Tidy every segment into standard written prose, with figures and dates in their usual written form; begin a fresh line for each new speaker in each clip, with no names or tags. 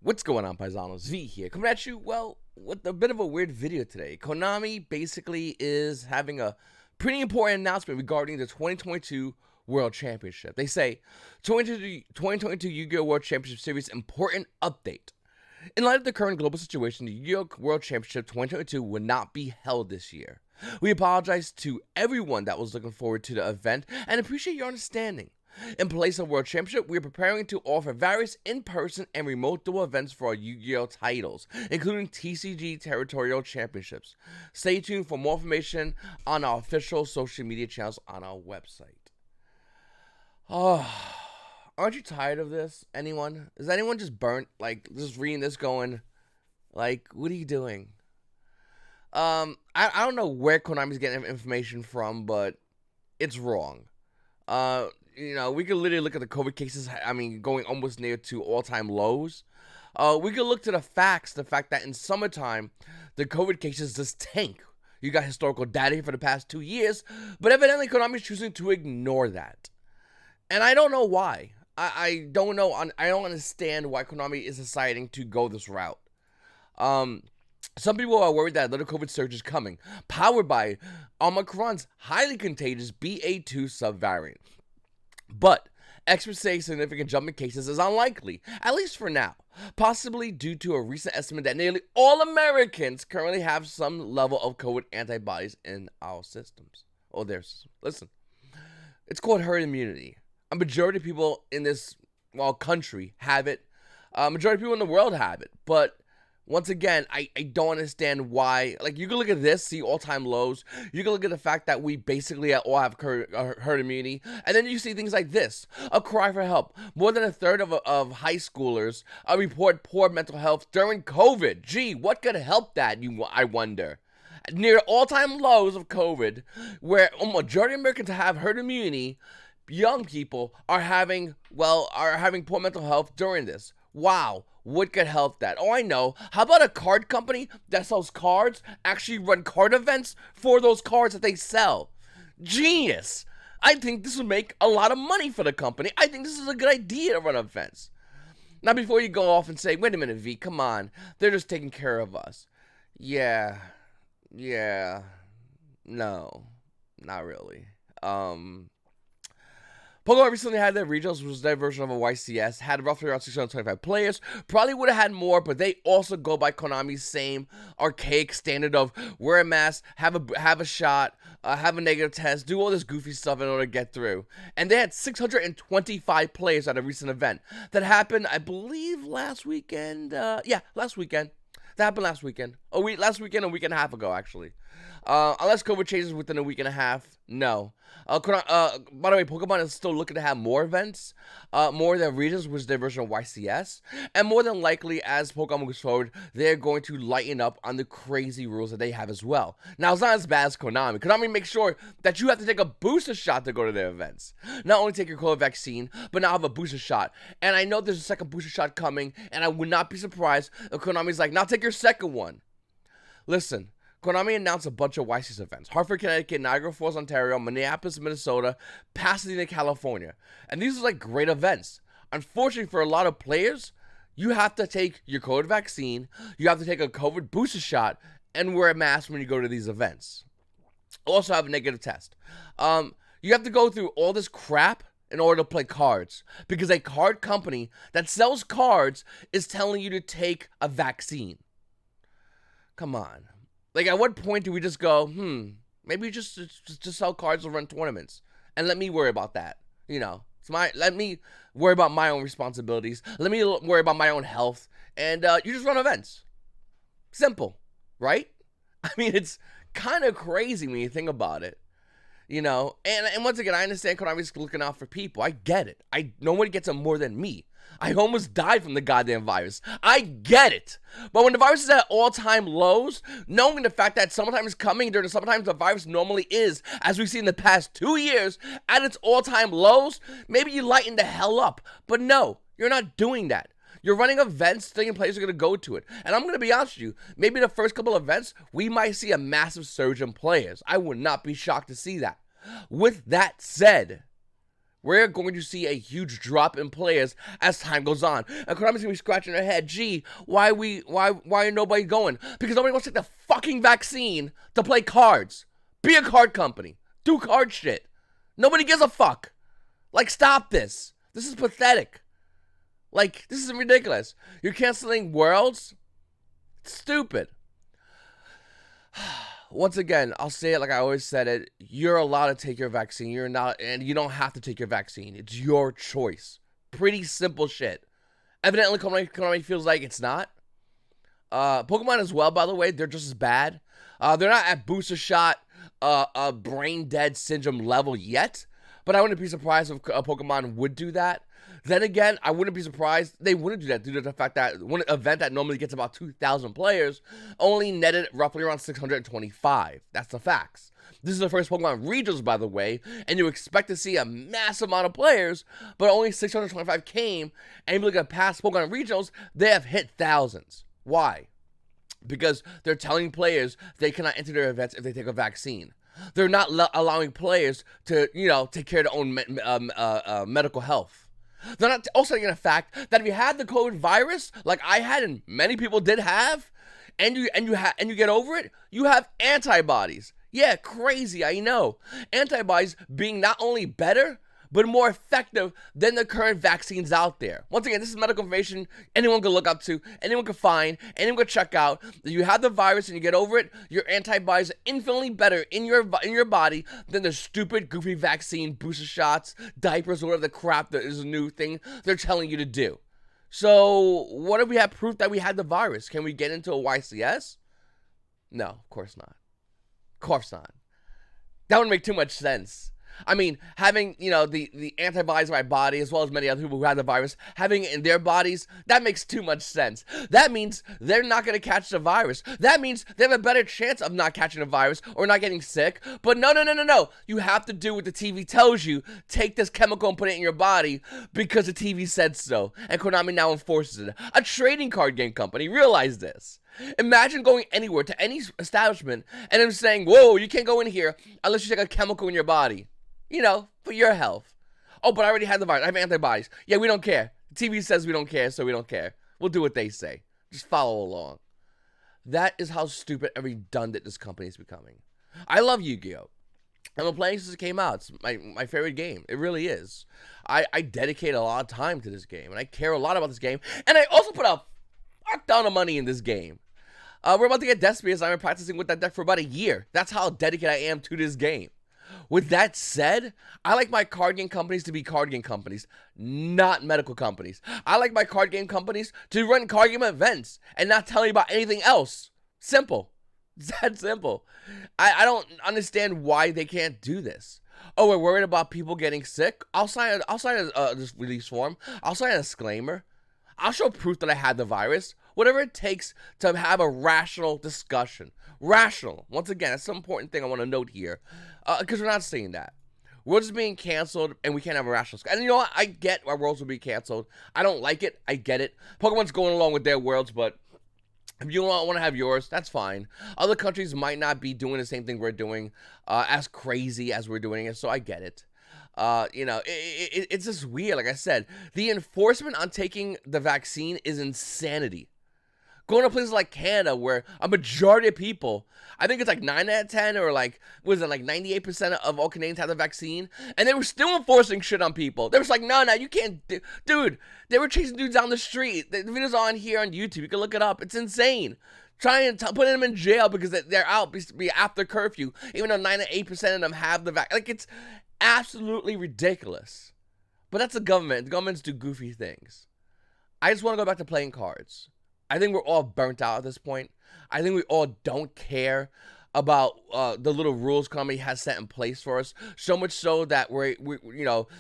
What's going on, Paisanos? V here, coming at you, well, with a bit of a weird video today. Konami basically is having a pretty important announcement regarding the 2022 World Championship. They say, 2022 Yu-Gi-Oh! World Championship Series important update. In light of the current global situation, the Yu-Gi-Oh! World Championship 2022 will not be held this year. We apologize to everyone that was looking forward to the event and appreciate your understanding. In place of World Championship, we are preparing to offer various in-person and remote dual events for our Yu-Gi-Oh! Titles, including TCG Territorial Championships. Stay tuned for more information on our official social media channels on our website. Oh, aren't you tired of this? Anyone? Is anyone just burnt? Like, just reading this going, like, what are you doing? I don't know where Konami's getting information from, but it's wrong. We could literally look at the COVID cases, going almost near to all-time lows. We could look to the fact that in summertime, the COVID cases just tank. You got historical data here for the past 2 years, but evidently Konami is choosing to ignore that. And I don't know why. I don't know. I don't understand why Konami is deciding to go this route. Some people are worried that another COVID surge is coming, powered by Omicron's highly contagious BA2 subvariant. But experts say significant jump in cases is unlikely, at least for now, possibly due to a recent estimate that nearly all Americans currently have some level of COVID antibodies in our systems. Oh, their systems. Listen, it's called herd immunity. A majority of people in this country have it. A majority of people in the world have it, but once again, I don't understand why. Like, you can look at this, see all-time lows. You can look at the fact that we basically all have herd immunity. And then you see things like this. A cry for help. More than a third of high schoolers report poor mental health during COVID. Gee, what could help that, I wonder? Near all-time lows of COVID, where a majority of Americans have herd immunity, young people are having poor mental health during this. Wow. What could help that? Oh, I know. How about a card company that sells cards actually run card events for those cards that they sell? Genius. I think this would make a lot of money for the company. I think this is a good idea to run events. Now, before you go off and say, wait a minute, V, come on. They're just taking care of us. Yeah. No, not really. Pokémon recently had their regionals, which was their version of a YCS, had roughly around 625 players. Probably would have had more, but they also go by Konami's same archaic standard of wear a mask, have a shot, have a negative test, do all this goofy stuff in order to get through. And they had 625 players at a recent event that happened, I believe, last weekend. Last weekend. That happened last weekend. Last weekend, a week and a half ago, actually. Unless COVID changes within a week and a half, no. By the way, Pokemon is still looking to have more events, more than regions, which is their version of YCS, and more than likely, as Pokemon moves forward, they're going to lighten up on the crazy rules that they have as well. Now, it's not as bad as Konami. Konami makes sure that you have to take a booster shot to go to their events. Not only take your COVID vaccine, but now have a booster shot. And I know there's a second booster shot coming, and I would not be surprised if Konami's like, now take your second one. Listen. Konami announced a bunch of YCS events. Hartford, Connecticut, Niagara Falls, Ontario, Minneapolis, Minnesota, Pasadena, California. And these are like great events. Unfortunately for a lot of players, you have to take your COVID vaccine, you have to take a COVID booster shot, and wear a mask when you go to these events. Also have a negative test. You have to go through all this crap in order to play cards. Because a card company that sells cards is telling you to take a vaccine. Come on. Like, at what point do we just go, maybe just sell cards or run tournaments, and let me worry about that, let me worry about my own responsibilities, let me worry about my own health, and you just run events. Simple, right? I mean, it's kind of crazy when you think about it, and once again, I understand Konami's looking out for people. I get it. Nobody gets it more than me. I almost died from the goddamn virus. I get it. But when the virus is at all-time lows, knowing the fact that summertime is coming during the summertime the virus normally is, as we've seen in the past 2 years, at its all-time lows, maybe you lighten the hell up. But no, you're not doing that. You're running events, thinking players are going to go to it. And I'm going to be honest with you, maybe the first couple of events, we might see a massive surge in players. I would not be shocked to see that. With that said, we're going to see a huge drop in players as time goes on. And Konami's gonna be scratching their head, gee, why are nobody going? Because nobody wants to take the fucking vaccine to play cards. Be a card company. Do card shit. Nobody gives a fuck. Like, stop this. This is pathetic. Like, this is ridiculous. You're canceling Worlds? It's stupid. Once again, I'll say it like I always said it. You're allowed to take your vaccine. You're not, and you don't have to take your vaccine. It's your choice. Pretty simple shit. Evidently, Konami feels like it's not. Pokemon as well, by the way, they're just as bad. They're not at booster shot, brain dead syndrome level yet, but I wouldn't be surprised if Pokemon would do that. Then again, I wouldn't be surprised they wouldn't do that due to the fact that one event that normally gets about 2,000 players only netted roughly around 625. That's the facts. This is the first Pokemon Regionals, by the way, and you expect to see a massive amount of players, but only 625 came, and if you look at past Pokemon Regionals, they have hit thousands. Why? Because they're telling players they cannot enter their events if they take a vaccine. They're not allowing players to, take care of their own medical health. They're not also taking the fact that if you had the COVID virus, like I had and many people did have, and you get over it, you have antibodies. Yeah, crazy, I know. Antibodies being not only better, but more effective than the current vaccines out there. Once again, this is medical information anyone can look up to, anyone can find, anyone can check out. If you have the virus and you get over it, your antibodies are infinitely better in your body than the stupid, goofy vaccine, booster shots, diapers, or whatever the crap that is a new thing they're telling you to do. So, what if we have proof that we had the virus? Can we get into a YCS? No, of course not. Of course not. That would make too much sense. I mean, having, the antibodies in my body, as well as many other people who had the virus, having it in their bodies, that makes too much sense. That means they're not going to catch the virus. That means they have a better chance of not catching the virus or not getting sick. But no. You have to do what the TV tells you. Take this chemical and put it in your body because the TV said so. And Konami now enforces it. A trading card game company. Realize this. Imagine going anywhere to any establishment and them saying, whoa, you can't go in here unless you take a chemical in your body. For your health. Oh, but I already had the virus. I have antibodies. Yeah, we don't care. The TV says we don't care, so we don't care. We'll do what they say. Just follow along. That is how stupid and redundant this company is becoming. I love Yu-Gi-Oh! I've been playing since it came out. It's my favorite game. It really is. I dedicate a lot of time to this game, and I care a lot about this game. And I also put a fuck ton of money in this game. We're about to get Despius. I've been practicing with that deck for about a year. That's how dedicated I am to this game. With that said, I like my card game companies to be card game companies, not medical companies. I like my card game companies to run card game events and not tell you about anything else. Simple. It's that simple. I don't understand why they can't do this. Oh, we're worried about people getting sick? I'll sign this release form. I'll sign a disclaimer. I'll show proof that I had the virus. Whatever it takes to have a rational discussion. Rational. Once again, that's some important thing I want to note here. Because we're not saying that. Worlds is being canceled, and we can't have a rational discussion. And you know what? I get why Worlds will be canceled. I don't like it. I get it. Pokemon's going along with their Worlds, but if you don't want to have yours, that's fine. Other countries might not be doing the same thing we're doing, as crazy as we're doing it, so I get it. It's just weird. Like I said, the enforcement on taking the vaccine is insanity. Going to places like Canada where a majority of people, I think it's like 9 out of 10 or like 98% of all Canadians have the vaccine, and they were still enforcing shit on people. They were like, no, you can't, dude, they were chasing dudes down the street. The video's on here on YouTube. You can look it up. It's insane. Trying to put them in jail because they're out be after curfew, even though 98% of them have the vaccine. Like, it's absolutely ridiculous. But that's the government. The governments do goofy things. I just want to go back to playing cards. I think we're all burnt out at this point. I think we all don't care about the little rules Konami has set in place for us. So much so that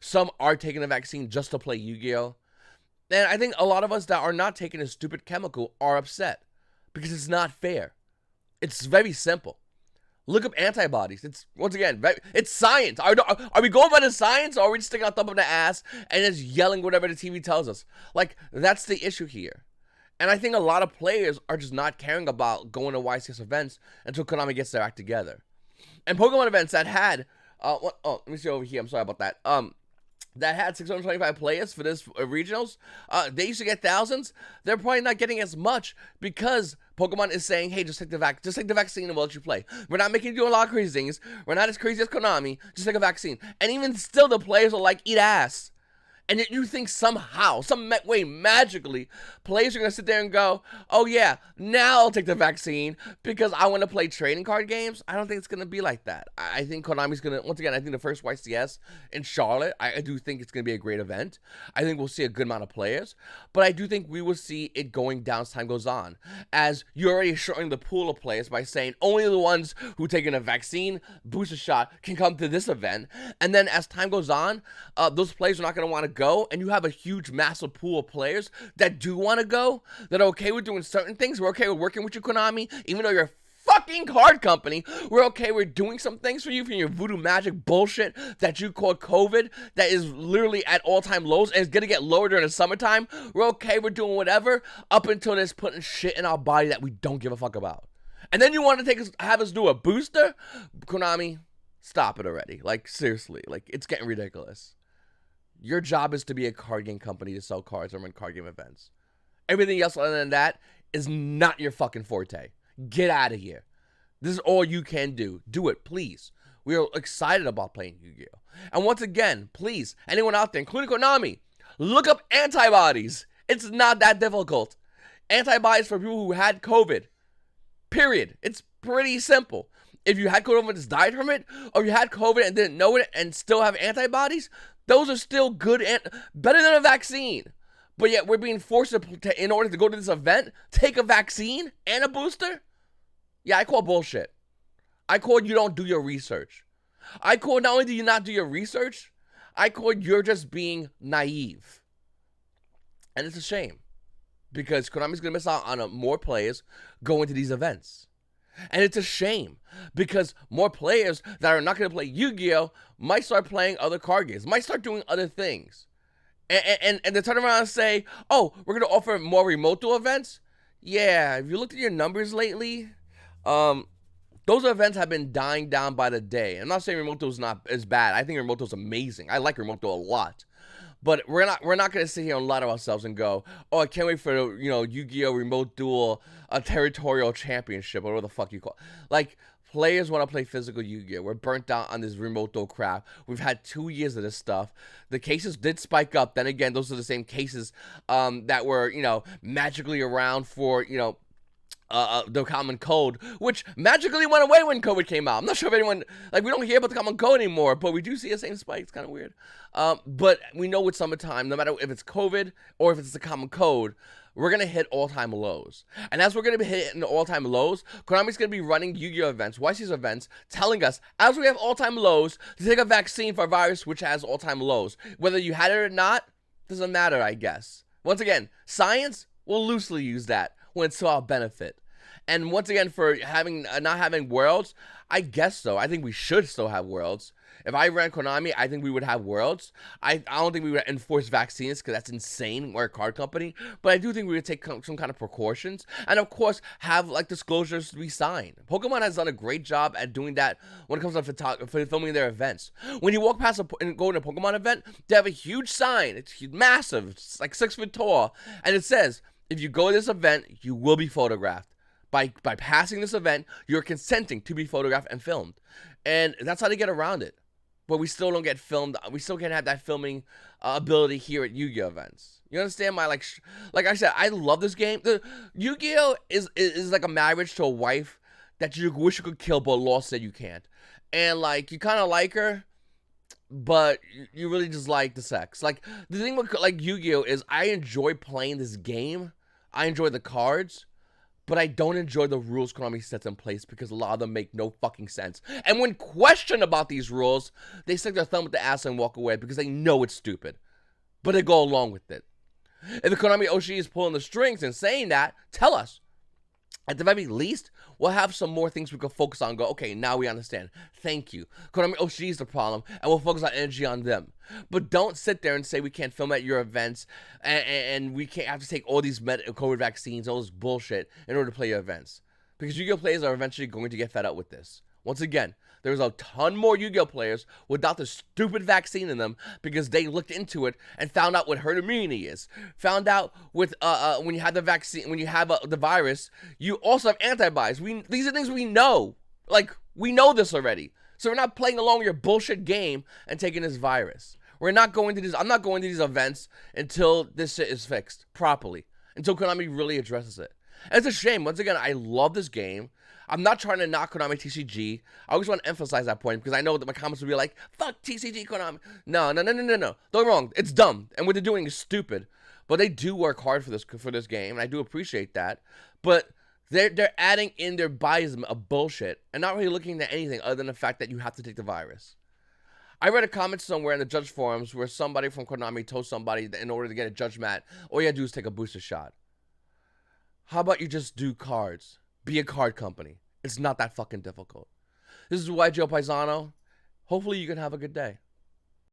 some are taking the vaccine just to play Yu-Gi-Oh! And I think a lot of us that are not taking a stupid chemical are upset because it's not fair. It's very simple. Look up antibodies. It's, once again, it's science. Are we going by the science, or are we just sticking our thumb up the ass and just yelling whatever the TV tells us? Like, that's the issue here. And I think a lot of players are just not caring about going to YCS events until Konami gets their act together. And Pokemon events that had, let me see over here. I'm sorry about that. that had 625 players for this regionals, they used to get thousands. They're probably not getting as much because Pokemon is saying, "Hey, just take the vaccine and we'll let you play. We're not making you do a lot of crazy things. We're not as crazy as Konami. Just take a vaccine." And even still, the players are like, "Eat ass." And yet you think somehow, some way, magically, players are going to sit there and go, "Oh yeah, now I'll take the vaccine because I want to play trading card games." I don't think it's going to be like that. I think Konami's going to, once again, I think the first YCS in Charlotte, I do think it's going to be a great event. I think we'll see a good amount of players. But I do think we will see it going down as time goes on. As you're already shortening the pool of players by saying only the ones who taken a vaccine booster shot can come to this event. And then as time goes on, those players are not going to want to go, and you have a huge massive pool of players that do want to go, that are okay with doing certain things. We're okay with working with you, Konami, even though you're a fucking card company. We're okay with doing some things for you from your voodoo magic bullshit that you call COVID, that is literally at all-time lows and is gonna get lower during the summertime. We're okay with doing whatever up until there's putting shit in our body that we don't give a fuck about. And then you want to have us do a booster? Konami, stop it already. Like, seriously, like, it's getting ridiculous. Your job is to be a card game company to sell cards or run card game events. Everything else other than that is not your fucking forte. Get out of here. This is all you can do. Do it, please. We are excited about playing Yu-Gi-Oh! And once again, please, anyone out there, including Konami, look up antibodies. It's not that difficult. Antibodies for people who had COVID. Period. It's pretty simple. If you had COVID and just died from it, or you had COVID and didn't know it and still have antibodies, those are still good and better than a vaccine. But yet we're being forced to, in order to go to this event, take a vaccine and a booster? Yeah, I call bullshit. I call you don't do your research. I call not only do you not do your research, I call you're just being naive. And it's a shame. Because Konami's going to miss out on more players going to these events. And it's a shame because more players that are not going to play Yu-Gi-Oh! Might start playing other card games, might start doing other things. And they turn around and say, "Oh, we're going to offer more remote duel events." Yeah, if you looked at your numbers lately, those events have been dying down by the day. I'm not saying remote duel is not as bad. I think remote duel is amazing. I like remote duel a lot. But we're not gonna sit here and lie to ourselves and go, "Oh, I can't wait for Yu-Gi-Oh! Remote Duel, a territorial championship," or whatever the fuck you call it. Like, players want to play physical Yu-Gi-Oh! We're burnt out on this remote duel crap. We've had 2 years of this stuff. The cases did spike up. Then again, those are the same cases that were magically around for the common code, which magically went away when COVID came out. I'm not sure if anyone, we don't hear about the common code anymore, but we do see the same spike. It's kind of weird. But we know with summertime, no matter if it's COVID or if it's the common code, we're going to hit all-time lows. And as we're going to be hitting all-time lows, Konami's going to be running Yu-Gi-Oh! Events, YC's events, telling us, as we have all-time lows, to take a vaccine for a virus which has all-time lows. Whether you had it or not, doesn't matter, I guess. Once again, science will loosely use that when it's to our benefit. And once again, for not having worlds, I guess so. I think we should still have worlds. If I ran Konami, I think we would have worlds. I don't think we would enforce vaccines because that's insane. We're a card company. But I do think we would take some kind of precautions. And of course, have disclosures to be signed. Pokemon has done a great job at doing that when it comes to filming their events. When you walk past and go to a Pokemon event, they have a huge sign. It's massive. It's like 6 foot tall. And it says, if you go to this event, you will be photographed. By passing this event, you're consenting to be photographed and filmed. And that's how they get around it. But we still don't get filmed. We still can't have that filming ability here at Yu-Gi-Oh! Events. You understand my, like I said, I love this game. The Yu-Gi-Oh! is like a marriage to a wife that you wish you could kill, but law said you can't. And, you kind of like her, but you really just like the sex. The thing with, Yu-Gi-Oh! Is I enjoy playing this game. I enjoy the cards. But I don't enjoy the rules Konami sets in place because a lot of them make no fucking sense. And when questioned about these rules, they stick their thumb with the ass and walk away because they know it's stupid. But they go along with it. If the Konami Oshi is pulling the strings and saying that, tell us. At the very least, we'll have some more things we can focus on and go, okay, now we understand. Thank you. Konami Oshi is the problem, and we'll focus our energy on them. But don't sit there and say we can't film at your events, and we can't have to take all these COVID vaccines, all this bullshit, in order to play your events. Because Yu-Gi-Oh! Players are eventually going to get fed up with this. Once again, there's a ton more Yu-Gi-Oh players without the stupid vaccine in them because they looked into it and found out what herd immunity is. Found out with when you have the vaccine, when you have the virus, you also have antibodies. These are things we know. Like, we know this already. So we're not playing along with your bullshit game and taking this virus. We're not going to these. I'm not going to these events until this shit is fixed properly. Until Konami really addresses it. And it's a shame. Once again, I love this game. I'm not trying to knock Konami TCG. I always want to emphasize that point because I know that my comments will be like, fuck TCG Konami. No. Don't get wrong. It's dumb. And what they're doing is stupid. But they do work hard for this game. And I do appreciate that. But they're adding in their biasm of bullshit and not really looking at anything other than the fact that you have to take the virus. I read a comment somewhere in the judge forums where somebody from Konami told somebody that in order to get a judge mat, all you gotta do is take a booster shot. How about you just do cards? Be a card company. It's not that fucking difficult. This is YGOPaisano. Hopefully you can have a good day.